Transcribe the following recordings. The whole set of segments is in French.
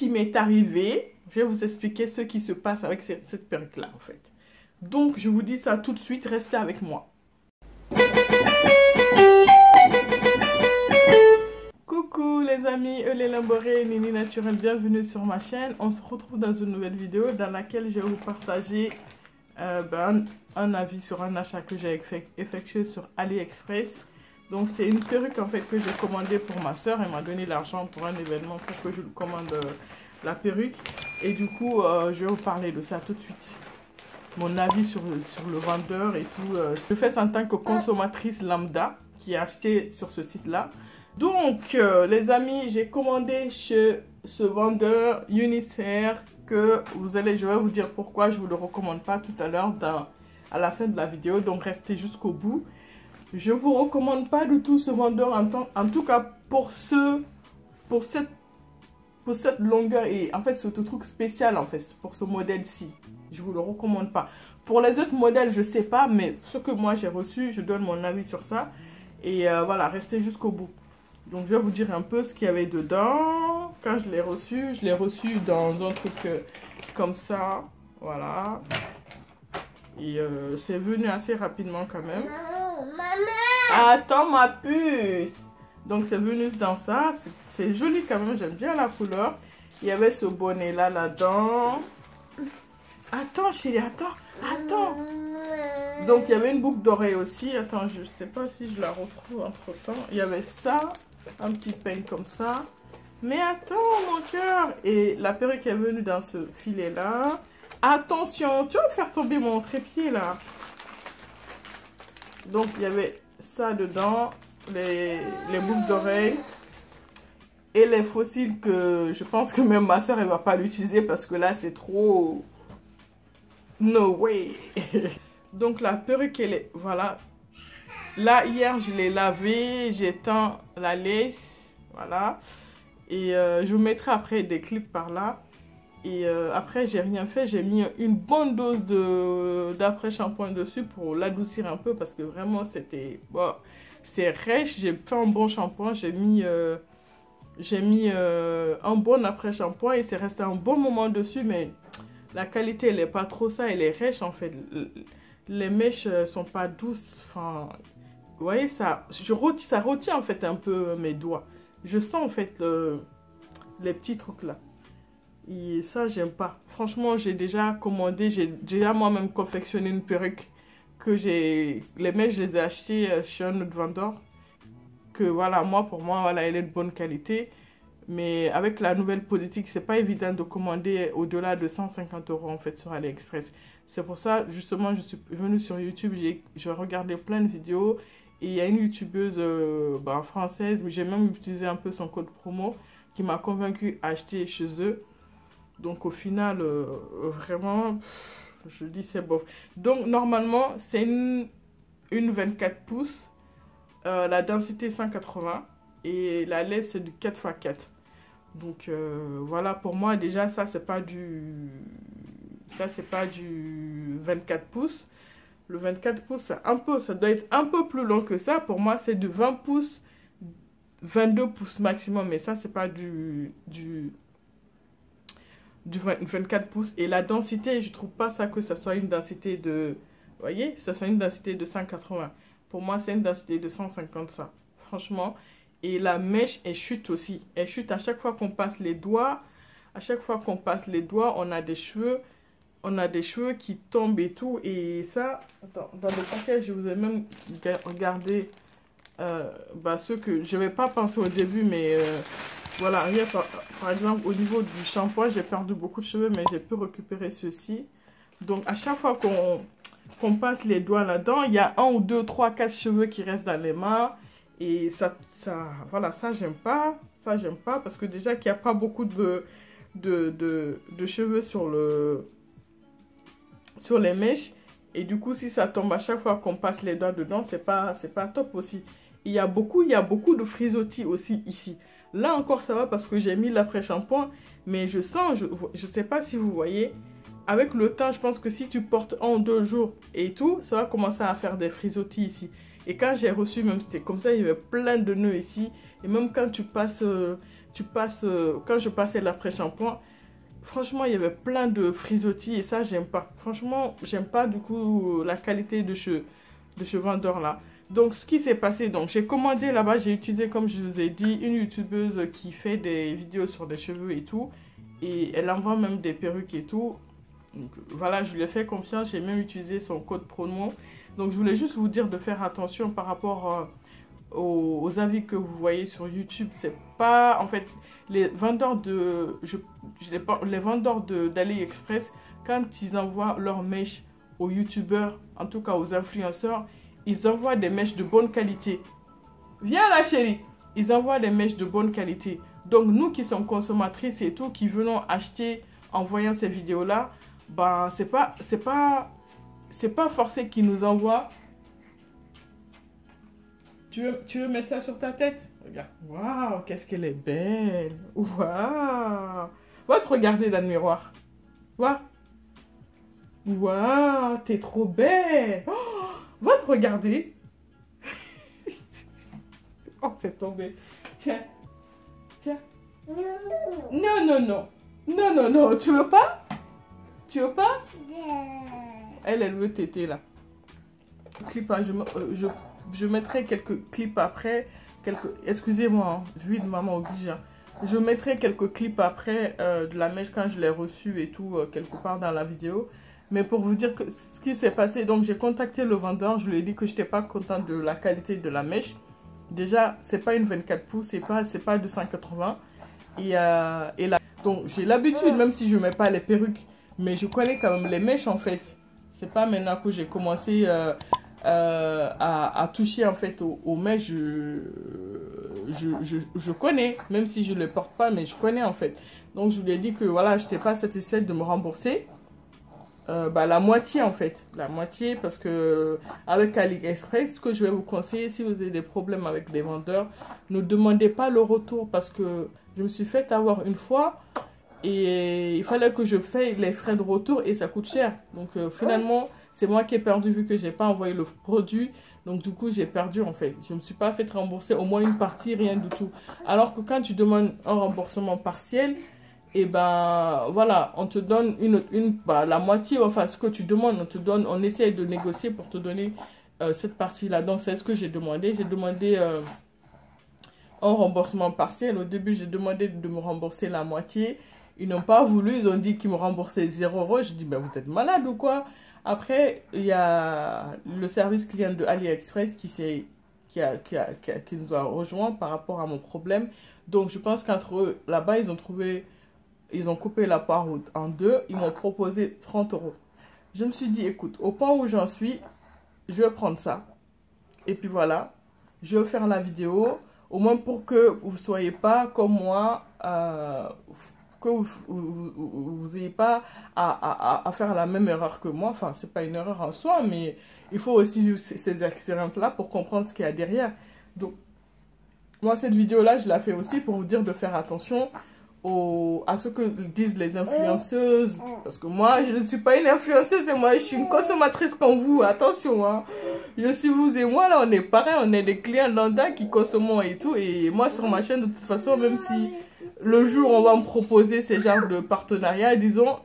qui m'est arrivé. Je vais vous expliquer ce qui se passe avec cette perruque-là, en fait. Donc, je vous dis ça tout de suite. Restez avec moi. Coucou les amis, les Lamboré, Nini Naturel, bienvenue sur ma chaîne. On se retrouve dans une nouvelle vidéo dans laquelle je vais vous partager un avis sur un achat que j'ai effectué sur AliExpress. Donc c'est une perruque en fait que j'ai commandée pour ma soeur. Elle m'a donné l'argent pour un événement pour que je lui commande la perruque. Et du coup, je vais vous parler de ça tout de suite. Mon avis sur le vendeur et tout. Je fais ça en tant que consommatrice lambda qui a acheté sur ce site-là. Donc, les amis, j'ai commandé chez ce vendeur Unisair que je vais vous dire pourquoi je ne vous le recommande pas tout à l'heure à la fin de la vidéo. Donc, restez jusqu'au bout. Je ne vous recommande pas du tout ce vendeur en tout cas pour cette longueur et en fait ce truc spécial en fait pour ce modèle-ci. Je ne vous le recommande pas. Pour les autres modèles, je ne sais pas, mais ce que moi j'ai reçu, je donne mon avis sur ça. Et voilà, restez jusqu'au bout. Donc, je vais vous dire un peu ce qu'il y avait dedans. Quand je l'ai reçu dans un truc comme ça. Voilà. Et c'est venu assez rapidement quand même. Maman! Attends ma puce! Donc, c'est venu dans ça. C'est joli quand même. J'aime bien la couleur. Il y avait ce bonnet-là là-dedans. Attends, chérie, attends. Donc, il y avait une boucle d'oreille aussi. Attends, je ne sais pas si je la retrouve entre-temps. Il y avait ça. Un petit peigne comme ça. Mais attends, mon cœur. Et la perruque est venue dans ce filet-là. Attention, tu vas faire tomber mon trépied, là. Donc, il y avait ça dedans. Les boucles d'oreilles. Et les fossiles que je pense que même ma soeur, elle ne va pas l'utiliser parce que là, c'est trop... No way. Donc, la perruque, elle est... Voilà. Là, hier, je l'ai lavé, j'étends la laisse, voilà. Et je vous mettrai après des clips par là. Et après, j'ai rien fait, j'ai mis une bonne dose d'après-shampoing dessus pour l'adoucir un peu parce que vraiment, c'était rêche. J'ai fait un bon shampoing, j'ai mis un bon après-shampoing et c'est resté un bon moment dessus, mais la qualité, elle n'est pas trop ça, elle est rêche en fait. Les mèches sont pas douces, enfin... Vous voyez, ça retient en fait un peu mes doigts. Je sens en fait les petits trucs là. Et ça, j'aime pas. Franchement, j'ai déjà commandé, j'ai déjà moi-même confectionné une perruque que les mèches, je les ai achetées chez un autre vendeur. Que voilà, pour moi, voilà, elle est de bonne qualité. Mais avec la nouvelle politique, c'est pas évident de commander au-delà de 150 € en fait sur AliExpress. C'est pour ça, justement, je suis venue sur YouTube, j'ai regardé plein de vidéos. Et il y a une youtubeuse française, mais j'ai même utilisé un peu son code promo qui m'a convaincu à acheter chez eux. Donc au final, vraiment, je dis c'est bof. Donc normalement, c'est une 24 pouces, la densité 180 et la laisse c'est du 4x4. Donc voilà, pour moi déjà ça c'est pas du 24 pouces. Le 24 pouces, ça doit être un peu plus long que ça. Pour moi, c'est du 20 pouces, 22 pouces maximum. Mais ça, c'est pas du 24 pouces. Et la densité, je trouve pas ça que ça soit une densité de... Vous voyez, ça soit une densité de 180. Pour moi, c'est une densité de 150, ça. Franchement. Et la mèche, elle chute aussi. Elle chute à chaque fois qu'on passe les doigts. À chaque fois qu'on passe les doigts, on a des cheveux. On a des cheveux qui tombent et tout. Et ça, attends, dans le paquet, je vous ai même regardé ceux que je n'avais pas pensé au début. Mais voilà, par exemple, au niveau du shampoing, j'ai perdu beaucoup de cheveux, mais j'ai pu récupérer ceci. Donc, à chaque fois qu'on passe les doigts là-dedans, il y a 1 ou 2, 3, 4 cheveux qui restent dans les mains. Et voilà, ça, j'aime pas. Ça, j'aime pas parce que déjà qu'il n'y a pas beaucoup de cheveux sur les mèches. Et du coup, si ça tombe à chaque fois qu'on passe les doigts dedans, c'est pas top aussi. Il y a beaucoup de frisottis aussi ici. Là encore, ça va parce que j'ai mis l'après-shampoing. Mais je sens, je sais pas si vous voyez, avec le temps, je pense que si tu portes 1 ou 2 jours et tout, ça va commencer à faire des frisottis ici. Et quand j'ai reçu, même c'était comme ça, il y avait plein de nœuds ici. Et même quand tu passes tu passes, quand je passais l'après-shampoing, franchement, il y avait plein de frisottis et ça, j'aime pas. Franchement, j'aime pas du coup la qualité de ce vendeur-là. Donc, ce qui s'est passé, donc j'ai commandé là-bas, j'ai utilisé, comme je vous ai dit, une youtubeuse qui fait des vidéos sur des cheveux et tout. Et elle envoie même des perruques et tout. Donc, voilà, je lui ai fait confiance, j'ai même utilisé son code promo. Donc, je voulais juste vous dire de faire attention par rapport aux avis que vous voyez sur YouTube. C'est pas, en fait, les vendeurs les vendeurs d'AliExpress, quand ils envoient leurs mèches aux YouTubeurs, en tout cas aux influenceurs, ils envoient des mèches de bonne qualité. Viens là, chérie. Ils envoient des mèches de bonne qualité. Donc, nous qui sommes consommatrices et tout, qui venons acheter en voyant ces vidéos-là, ben, c'est pas forcé qu'ils nous envoient. Tu veux mettre ça sur ta tête? Regarde. Waouh, qu'est-ce qu'elle est belle. Waouh. Va te regarder dans le miroir. Waouh. Waouh, t'es trop belle. Oh, va te regarder. Oh, c'est tombé. Tiens. Tiens. Non, non, non. Non, non, non. Tu veux pas? Tu veux pas? Elle veut téter là. Clip, hein, je mettrai quelques clips après. Excusez-moi, hein, vie de maman oblige. Hein. Je mettrai quelques clips après de la mèche quand je l'ai reçue et tout, quelque part dans la vidéo. Mais pour vous dire que ce qui s'est passé, donc j'ai contacté le vendeur, je lui ai dit que je n'étais pas contente de la qualité de la mèche. Déjà, c'est pas une 24 pouces, c'est pas 280. Et là, donc j'ai l'habitude, même si je mets pas les perruques, mais je connais quand même les mèches en fait. C'est pas maintenant que j'ai commencé à toucher en fait aux mèches, je connais, même si je ne les porte pas, mais je connais en fait. Donc je lui ai dit que voilà, je n'étais pas satisfaite de me rembourser. La moitié en fait, la moitié, parce que avec AliExpress, ce que je vais vous conseiller, si vous avez des problèmes avec les vendeurs, ne demandez pas le retour, parce que je me suis fait avoir une fois et il fallait que je fasse les frais de retour et ça coûte cher. Donc finalement, c'est moi qui ai perdu vu que j'ai pas envoyé le produit. Donc du coup, j'ai perdu en fait. Je me suis pas fait rembourser au moins une partie, rien du tout. Alors que quand tu demandes un remboursement partiel, et ben voilà, on te donne la moitié, enfin ce que tu demandes, on essaie de négocier pour te donner cette partie-là. Donc c'est ce que j'ai demandé. J'ai demandé un remboursement partiel. Au début, j'ai demandé de me rembourser la moitié. Ils n'ont pas voulu, ils ont dit qu'ils me remboursaient 0 €. J'ai dit, ben vous êtes malade ou quoi? Après, il y a le service client de AliExpress qui nous a rejoint par rapport à mon problème. Donc je pense qu'entre eux, là-bas, ils ont coupé la part en deux. Ils m'ont proposé 30 €. Je me suis dit, écoute, au point où j'en suis, je vais prendre ça. Et puis voilà, je vais faire la vidéo. Au moins pour que vous ne soyez pas comme moi, que vous n'ayez pas à faire la même erreur que moi. Enfin, ce n'est pas une erreur en soi, mais il faut aussi vivre ces expériences-là pour comprendre ce qu'il y a derrière. Donc, moi, cette vidéo-là, je la fais aussi pour vous dire de faire attention à ce que disent les influenceuses, parce que moi je ne suis pas une influenceuse et moi je suis une consommatrice comme vous, attention hein. Je suis vous et moi là, on est pareil, on est des clients lambda qui consommons et tout, et moi sur ma chaîne de toute façon, même si le jour on va me proposer ces genres de partenariat, disons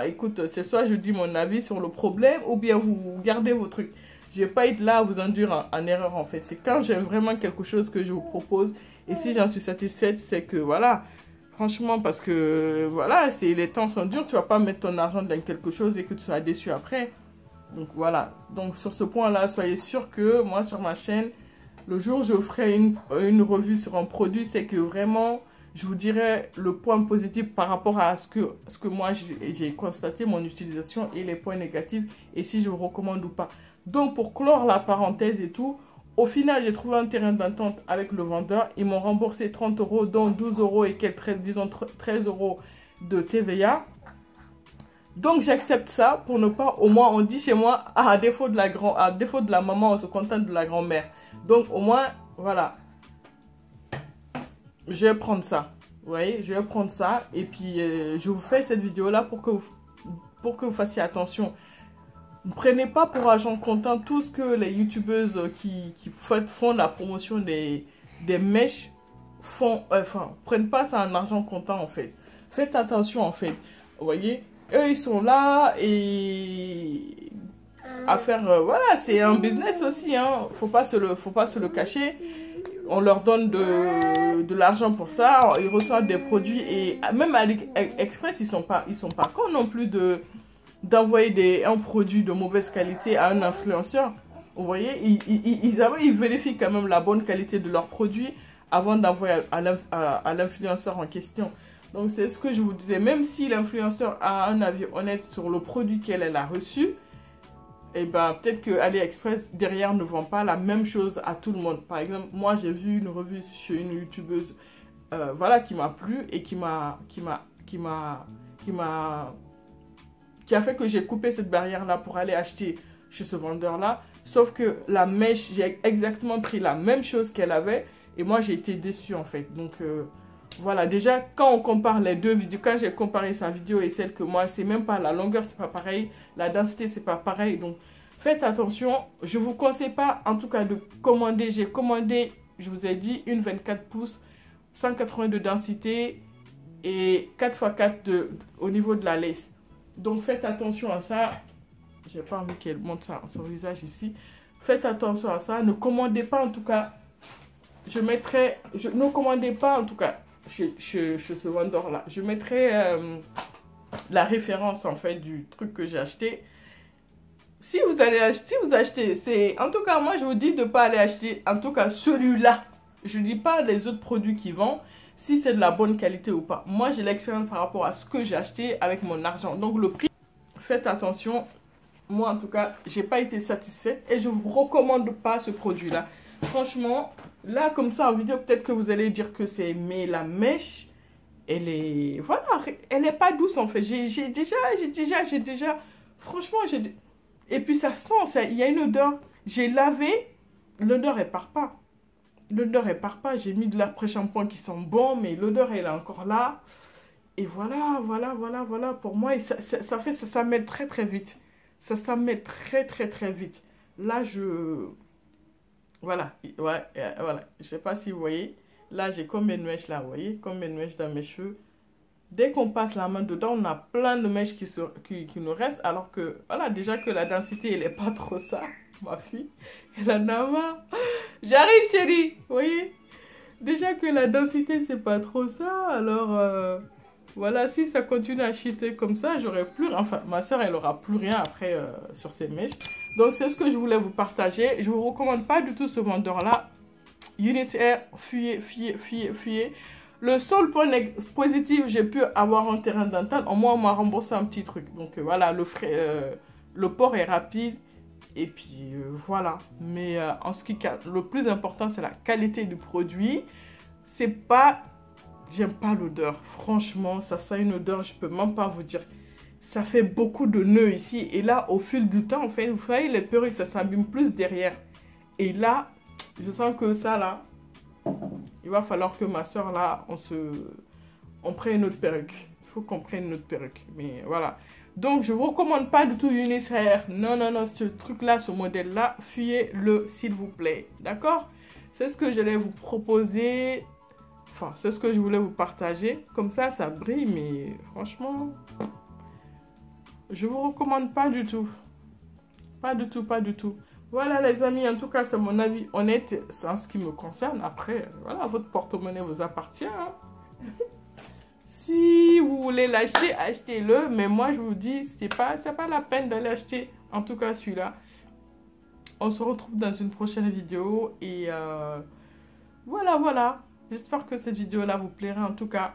écoute, c'est soit je dis mon avis sur le problème ou bien vous gardez vos trucs. Je vais pas être là à vous induire en erreur en fait. C'est quand j'aime vraiment quelque chose que je vous propose, et si j'en suis satisfaite, c'est que voilà. Franchement, parce que, voilà, les temps sont durs. Tu vas pas mettre ton argent dans quelque chose et que tu sois déçu après. Donc, voilà. Donc, sur ce point-là, soyez sûr que moi, sur ma chaîne, le jour où je ferai une revue sur un produit, c'est que vraiment, je vous dirai le point positif par rapport à ce que moi, j'ai constaté, mon utilisation, et les points négatifs, et si je vous recommande ou pas. Donc, pour clore la parenthèse et tout, au final, j'ai trouvé un terrain d'entente avec le vendeur. Ils m'ont remboursé 30 €, dont 12 € et quelques, disons 13 € de TVA. Donc, j'accepte ça pour ne pas, au moins, on dit chez moi, à défaut de la maman, on se contente de la grand-mère. Donc, au moins, voilà. Je vais prendre ça. Vous voyez, je vais prendre ça. Et puis, je vous fais cette vidéo-là pour que vous fassiez attention. Ne prenez pas pour argent comptant tout ce que les youtubeuses qui font la promotion des mèches prennent pas ça en argent comptant en fait. Faites attention en fait. Vous voyez, eux ils sont là et à faire, voilà, c'est un business aussi, hein. Faut pas se le cacher. On leur donne de l'argent pour ça, ils reçoivent des produits et même AliExpress, ils sont pas cons non plus d'envoyer un produit de mauvaise qualité à un influenceur. Vous voyez, ils vérifient quand même la bonne qualité de leur produit avant d'envoyer à l'influenceur en question. Donc c'est ce que je vous disais, même si l'influenceur a un avis honnête sur le produit qu'elle a reçu, et ben peut-être que AliExpress derrière ne vend pas la même chose à tout le monde. Par exemple, moi j'ai vu une revue chez une youtubeuse, voilà, qui m'a plu et qui a fait que j'ai coupé cette barrière là pour aller acheter chez ce vendeur là. Sauf que la mèche, j'ai exactement pris la même chose qu'elle avait et moi j'ai été déçue en fait. Donc voilà, déjà quand on compare les deux vidéos, quand j'ai comparé sa vidéo et celle que moi, c'est même pas la longueur, c'est pas pareil, la densité c'est pas pareil. Donc faites attention, je vous conseille pas en tout cas de commander. J'ai commandé, je vous ai dit, une 24 pouces, 180 de densité et 4x4 au niveau de la lace. Donc faites attention à ça. J'ai pas envie qu'elle montre ça, son visage ici. Faites attention à ça, ne commandez pas en tout cas. Ne commandez pas en tout cas chez ce vendeur là. Je mettrai la référence en fait du truc que j'ai acheté. Si vous achetez, c'est en tout cas moi je vous dis de pas aller acheter en tout cas celui-là. Je dis pas les autres produits qui vendent, si c'est de la bonne qualité ou pas. Moi j'ai l'expérience par rapport à ce que j'ai acheté avec mon argent. Donc le prix, faites attention. Moi en tout cas j'ai pas été satisfaite et je vous recommande pas ce produit là. Franchement, là, comme ça, en vidéo, peut-être que vous allez dire que c'est... Mais la mèche, elle est... Voilà, elle n'est pas douce, en fait. J'ai déjà... Franchement, et puis, ça sent, il y a une odeur. J'ai lavé, l'odeur, elle part pas. L'odeur, elle part pas. J'ai mis de l'après-shampoing qui sent bon, mais l'odeur, elle est encore là. Et voilà. Pour moi, ça mêle très, très vite. Ça mêle très, très, très vite. Là, Voilà, ouais, voilà. Je sais pas si vous voyez. Là, j'ai combien de mèches là, vous voyez? Combien de mèches dans mes cheveux? Dès qu'on passe la main dedans, on a plein de mèches qui nous restent. Alors que, voilà, déjà que la densité, elle est pas trop ça. Ma fille, elle en a marre. J'arrive, chérie, vous voyez? Déjà que la densité, c'est pas trop ça. Alors, voilà, si ça continue à chuter comme ça, j'aurai plus... Enfin, ma soeur, elle aura plus rien après sur ses mèches. Donc, c'est ce que je voulais vous partager. Je ne vous recommande pas du tout ce vendeur-là. Unisair, fuyez. Le seul point positif, j'ai pu avoir un terrain d'entente. Au moins, on m'a remboursé un petit truc. Donc, voilà, le port est rapide. Et puis, voilà. Mais en ce qui le plus important, c'est la qualité du produit. C'est pas... J'aime pas l'odeur. Franchement, ça sent une odeur, je peux même pas vous dire. Ça fait beaucoup de nœuds ici. Et là, au fil du temps, en fait, vous voyez, les perruques, ça s'abîme plus derrière. Et là, je sens que ça, là, il va falloir que ma soeur, là, on prenne une autre perruque. Il faut qu'on prenne une autre perruque. Mais voilà. Donc, je ne vous recommande pas du tout Unisair. Non, ce truc-là, ce modèle-là, fuyez-le, s'il vous plaît. D'accord? C'est ce que j'allais vous proposer. Enfin, c'est ce que je voulais vous partager. Comme ça, ça brille, mais franchement... Je vous recommande pas du tout. Pas du tout. Voilà les amis, en tout cas c'est mon avis honnête en ce qui me concerne. Après, voilà, votre porte-monnaie vous appartient. Hein. Si vous voulez l'acheter, achetez-le. Mais moi je vous dis, c'est pas la peine d'aller acheter. En tout cas celui-là. On se retrouve dans une prochaine vidéo. Et voilà. J'espère que cette vidéo-là vous plaira en tout cas.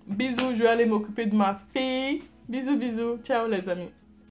Bisous, je vais aller m'occuper de ma fille. Bisous. Ciao les amis.